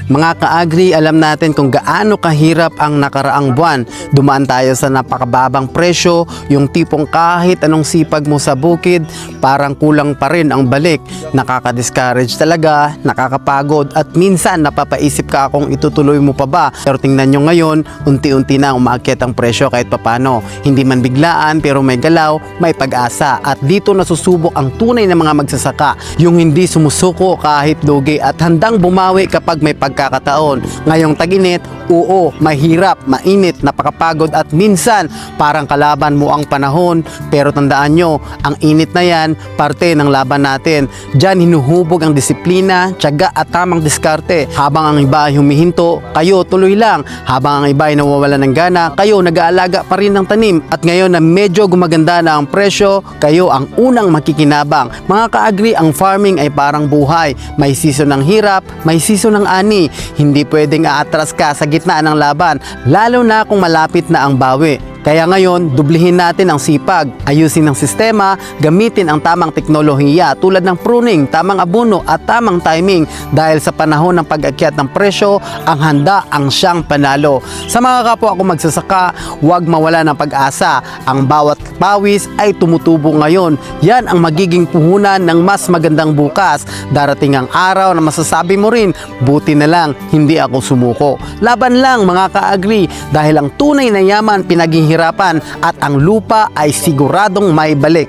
Mga ka-agri, alam natin kung gaano kahirap ang nakaraang buwan. Dumaan tayo sa napakababang presyo, yung tipong kahit anong sipag mo sa bukid, parang kulang pa rin ang balik. Nakaka-discourage talaga, nakakapagod at minsan napapaisip ka kung itutuloy mo pa ba. Pero tingnan nyo ngayon, unti-unti na umaakyat ang presyo kahit papano. Hindi man biglaan pero may galaw, may pag-asa. At dito nasusubok ang tunay na mga magsasaka, yung hindi sumusuko kahit lugi at handang bumawi kapag may pagkakataon. Ngayong tag-init, oo, mahirap, mainit, napakapagod at minsan parang kalaban mo ang panahon. Pero tandaan nyo, ang init na yan, parte ng laban natin. Diyan hinuhubog ang disiplina, tiyaga at tamang diskarte. Habang ang iba ay humihinto, kayo tuloy lang. Habang ang iba ay nawawala ng gana, kayo nag-aalaga pa rin ng tanim. At ngayon na medyo gumaganda na ang presyo, kayo ang unang makikinabang. Mga ka-agri, ang farming ay parang buhay. May season ng hirap, may season ng ani. Hindi pwedeng aatras ka sa gitna ng laban, lalo na kung malapit na ang bawi. Kaya ngayon, dublihin natin ang sipag, ayusin ang sistema, gamitin ang tamang teknolohiya tulad ng pruning, tamang abono at tamang timing dahil sa panahon ng pag-akyat ng presyo, ang handa ang siyang panalo. Sa mga kapwa ko magsasaka, huwag mawala ng pag-asa. Ang bawat pawis ay tumutubo ngayon. Yan ang magiging puhunan ng mas magandang bukas. Darating ang araw na masasabi mo rin, buti na lang, hindi ako sumuko. Laban lang mga ka-agri dahil ang tunay na yaman pinaghihirapan at ang lupa ay siguradong may balik.